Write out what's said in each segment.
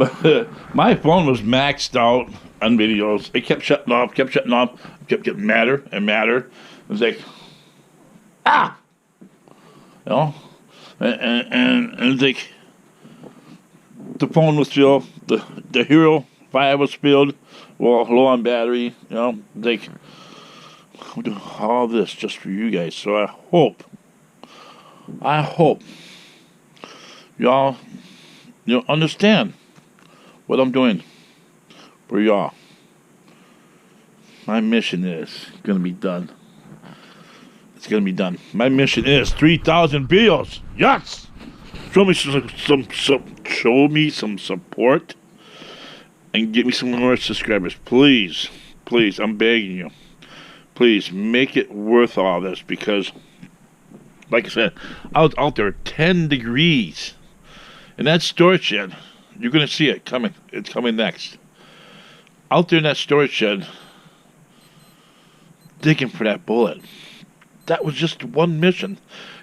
But my phone was maxed out on videos. It kept shutting off, kept getting madder and madder. It was like, ah! You know? And it's like, the phone was filled, the Hero 5 was filled, well, low on battery, you know? It's like, I'm doing all this just for you guys. So I hope y'all, understand what I'm doing for y'all. My mission is gonna be done. It's gonna be done. My mission is 3,000 videos. Yes. Show me some support, and get me some more subscribers, please. Please, I'm begging you. Please make it worth all this, because, like I said, I was out there 10 degrees. In that storage shed, you're going to see it coming. It's coming next. Out there in that storage shed, digging for that bullet. That was just one mission.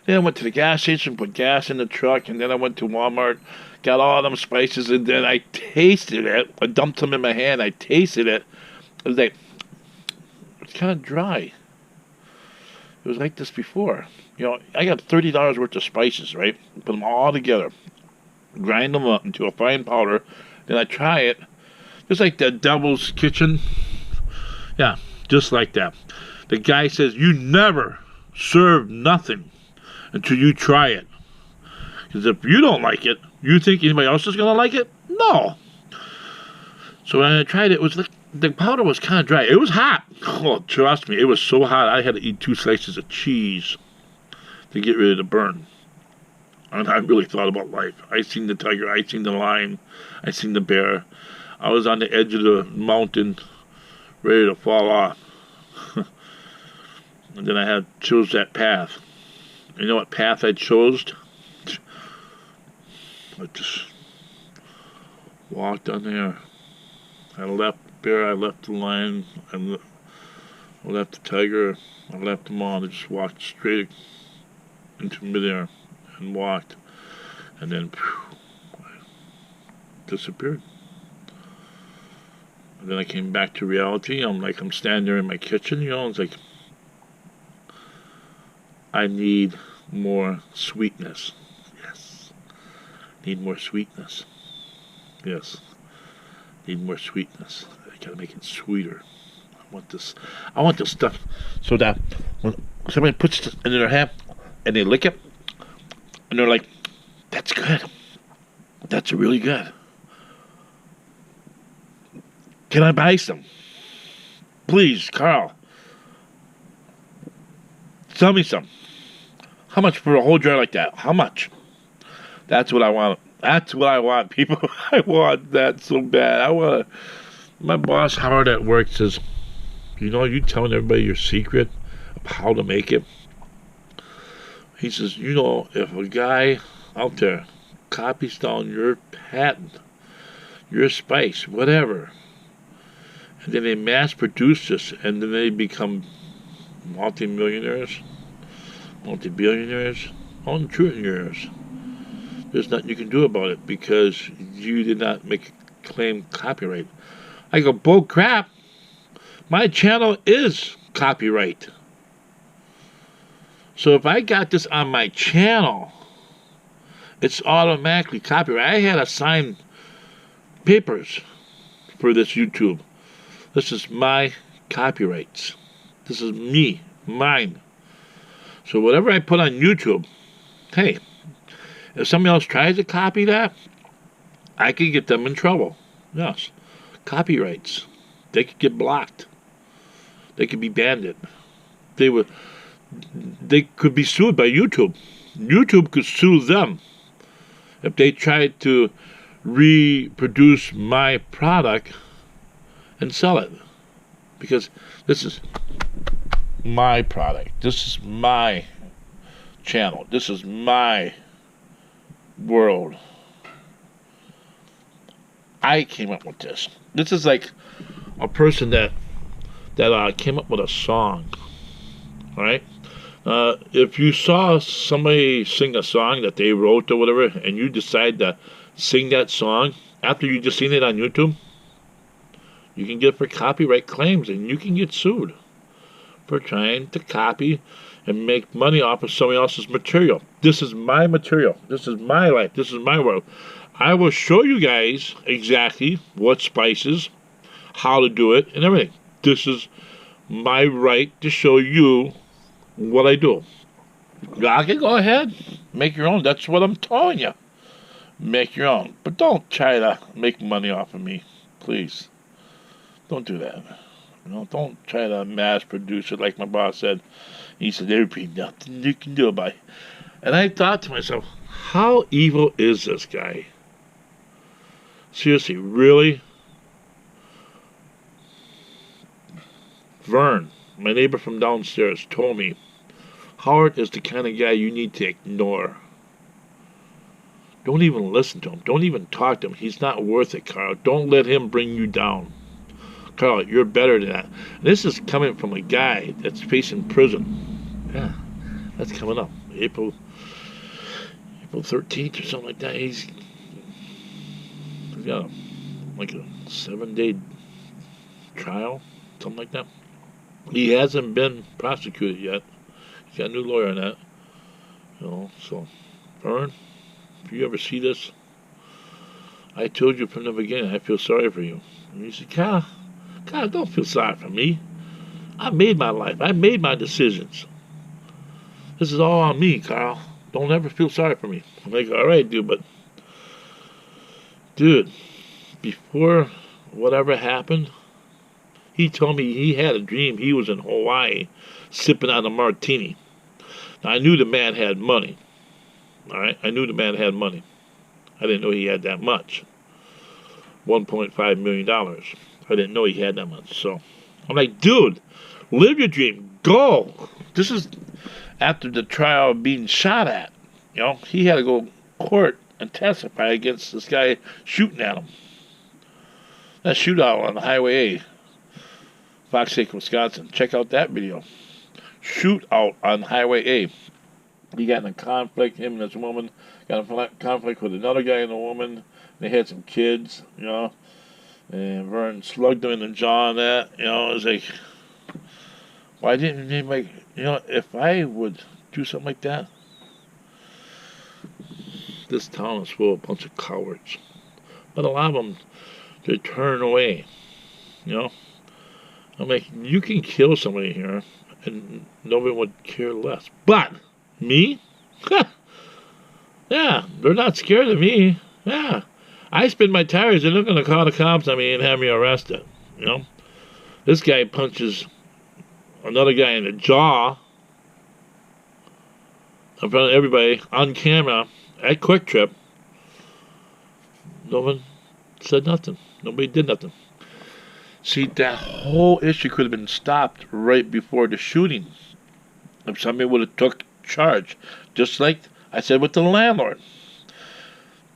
Then I went to the gas station, put gas in the truck, and then I went to Walmart, got all them spices, and then I tasted it. I dumped them in my hand. I tasted it. It was like, it's kind of dry. It was like this before. I got $30 worth of spices, right? Put them all together. Grind them up into a fine powder. Then I try it. Just like the Devil's Kitchen. Yeah, just like that. The guy says, you never serve nothing until you try it. Because if you don't like it, you think anybody else is going to like it? No. So when I tried it, it was like, the powder was kind of dry. It was hot. Oh, trust me, it was so hot. I had to eat 2 slices of cheese to get rid of the burn. And I really thought about life. I seen the tiger, I seen the lion, I seen the bear. I was on the edge of the mountain, ready to fall off. And then I chose that path. You know what path I chose? I just walked on there. I left the bear, I left the lion, I left the tiger, I left them all. I just walked straight into midair and walked, and then I disappeared. And then I came back to reality. I'm standing there in my kitchen, it's like, I need more sweetness. Yes. Need more sweetness. Yes. Need more sweetness. I gotta make it sweeter. I want this stuff so that when somebody puts it in their hand and they lick it, and they're like, that's good. That's really good. Can I buy some? Please, Carl. Sell me some. How much for a whole jar like that? How much? That's what I want. That's what I want, people. I want that so bad. My boss, Howard, at work says, you telling everybody your secret of how to make it? He says, if a guy out there copies down your patent, your spice, whatever, and then they mass produce this, and then they become multi-millionaires, multi-billionaires, trillionaires. There's nothing you can do about it because you did not make a claim copyright. I go, bull crap. My channel is copyright. So if I got this on my channel, it's automatically copyright. I had to sign papers for this YouTube. This is my copyrights. This is me, mine. So whatever I put on YouTube, hey, if somebody else tries to copy that, I could get them in trouble. Yes. Copyrights. They could get blocked. They could be banned. They could be sued by YouTube. YouTube could sue them if they tried to reproduce my product and sell it. Because this is my product. This is my channel. This is my world. I came up with this. This is like a person that came up with a song. Alright? If you saw somebody sing a song that they wrote or whatever, and you decide to sing that song after you just seen it on YouTube, you can get for copyright claims, and you can get sued for trying to copy and make money off of somebody else's material. This is my material. This is my life. This is my world. I will show you guys exactly what spices, how to do it, and everything. This is my right to show you what I do. I can go ahead, make your own. That's what I'm telling you. Make your own. But don't try to make money off of me. Please. Don't do that. You know, don't try to mass produce it like my boss said. He said, there'd be nothing you can do about it. And I thought to myself, how evil is this guy? Seriously, really? Vern, my neighbor from downstairs, told me Howard is the kind of guy you need to ignore. Don't even listen to him. Don't even talk to him. He's not worth it, Carl. Don't let him bring you down. Carl, you're better than that. This is coming from a guy that's facing prison. Yeah, that's coming up. April 13th or something like that. He's got like a 7-day trial, something like that. He hasn't been prosecuted yet. He's got a new lawyer on that. You know, so Vern, if you ever see this, I told you from the beginning I feel sorry for you. And he said, Carl, don't feel sorry for me. I made my life. I made my decisions. This is all on me, Carl. Don't ever feel sorry for me. I'm like, all right, dude, before whatever happened, he told me he had a dream he was in Hawaii sipping on a martini. Now, I knew the man had money. All right? I knew the man had money. I didn't know he had that much. $1.5 million. I didn't know he had that much. So I'm like, dude, live your dream. Go. This is after the trial of being shot at. You know, he had to go to court and testify against this guy shooting at him. That shootout on Highway A, Fox Lake, Wisconsin. Check out that video. Shootout on Highway A. He got in a conflict, him and this woman got in a conflict with another guy and a woman. They had some kids, you know. And Vern slugged him in the jaw and that, you know. It was like, why didn't he make, you know, if I would do something like that, this town is full of a bunch of cowards. But a lot of them, they turn away, you know. I'm like, you can kill somebody here, and nobody would care less. But me? Yeah, they're not scared of me. Yeah. I spin my tires, and they're going to call the cops on me and have me arrested, you know. This guy punches another guy in the jaw in front of everybody on camera at Quick Trip. No one said nothing. Nobody did nothing. See, that whole issue could have been stopped right before the shooting if somebody would have took charge. Just like I said with the landlord.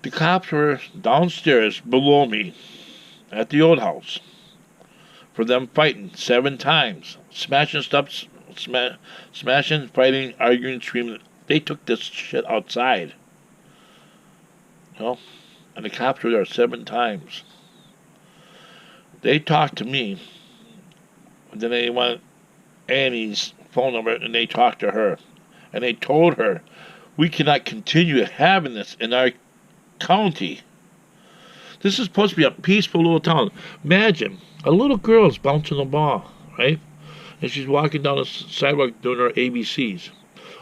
The cops were downstairs below me at the old house for them fighting 7 times. Smashing stuff, smashing, fighting, arguing, screaming. They took this shit outside. You know? And the cops were there 7 times. They talked to me. And then they went Annie's phone number and they talked to her. And they told her, we cannot continue having this in our county. This is supposed to be a peaceful little town. Imagine, a little girl is bouncing a ball, right? And she's walking down the sidewalk doing her ABCs.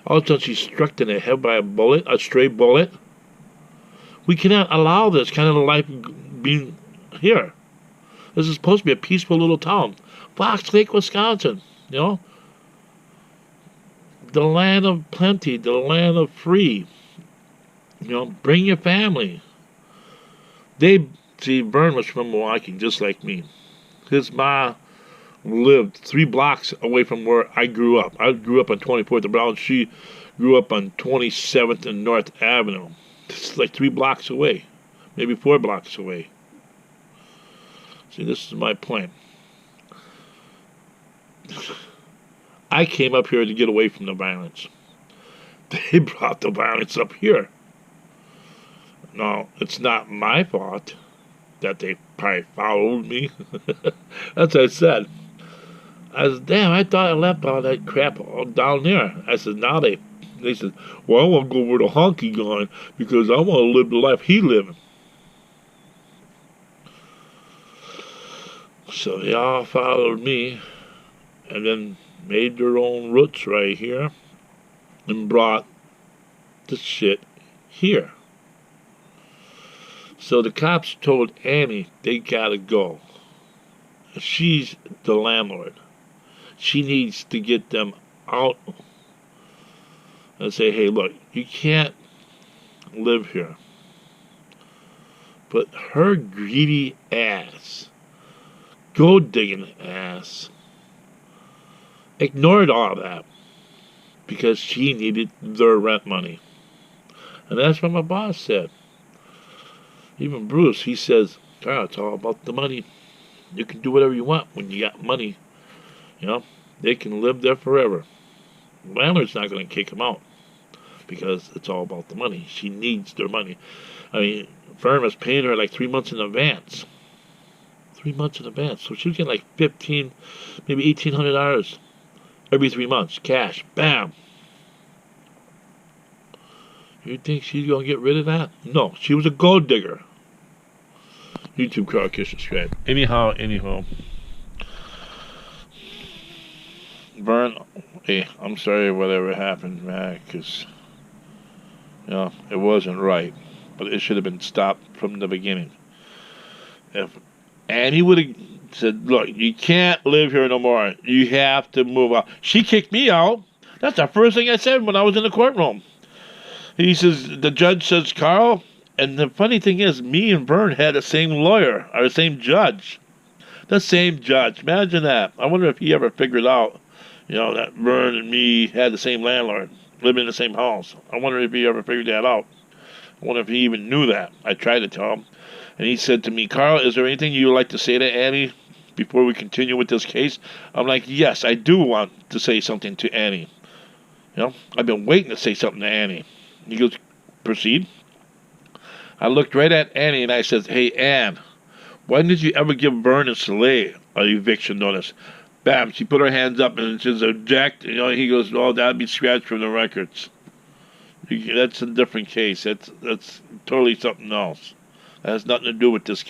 All of a sudden she's struck in the head by a bullet, a stray bullet. We cannot allow this kind of life being here. This is supposed to be a peaceful little town. Fox Lake, Wisconsin, you know? The land of plenty, the land of free. You know, bring your family. Vern was from Milwaukee, just like me. His ma lived 3 blocks away from where I grew up. I grew up on 24th and Brown. She grew up on 27th and North Avenue. It's like 3 blocks away, maybe 4 blocks away. See, this is my point. I came up here to get away from the violence. They brought the violence up here. No, it's not my fault. that they probably followed me. That's what I said. I said, damn, I thought I left all that crap all down there. I said, now they said, well, I want to go where the honky going because I want to live the life he living. So they all followed me and then made their own roots right here and brought the shit here. So the cops told Annie they gotta go. She's the landlord. She needs to get them out and say, hey, look, you can't live here. But her greedy ass, gold digging ass, ignored all that because she needed their rent money. And that's what my boss said. Even Bruce, he says, Carl, it's all about the money. You can do whatever you want when you got money. You know, they can live there forever. The landlord's not going to kick them out because it's all about the money. She needs their money. I mean, firm was paying her like 3 months in advance. 3 months in advance. So she was getting like $1,500, maybe $1,800 every 3 months. Cash. Bam. You think she's going to get rid of that? No. She was a gold digger. YouTube, Carl Kiss, subscribe. Anyhow. Vern, hey, I'm sorry whatever happened, man, because, you know, it wasn't right. But it should have been stopped from the beginning. If Annie would have said, look, you can't live here no more. You have to move out. She kicked me out. That's the first thing I said when I was in the courtroom. He says, the judge says, Carl, and the funny thing is, me and Vern had the same lawyer, or the same judge. The same judge. Imagine that. I wonder if he ever figured out, you know, that Vern and me had the same landlord, living in the same house. I wonder if he ever figured that out. I wonder if he even knew that. I tried to tell him. And he said to me, Carl, is there anything you would like to say to Annie before we continue with this case? I'm like, yes, I do want to say something to Annie. You know, I've been waiting to say something to Annie. He goes, proceed. I looked right at Annie and I said, hey, Ann, why did you ever give Vern and Soleil an eviction notice? Bam, she put her hands up and says, object. You know, he goes, oh, that'd be scratched from the records. That's a different case. That's totally something else. That has nothing to do with this case.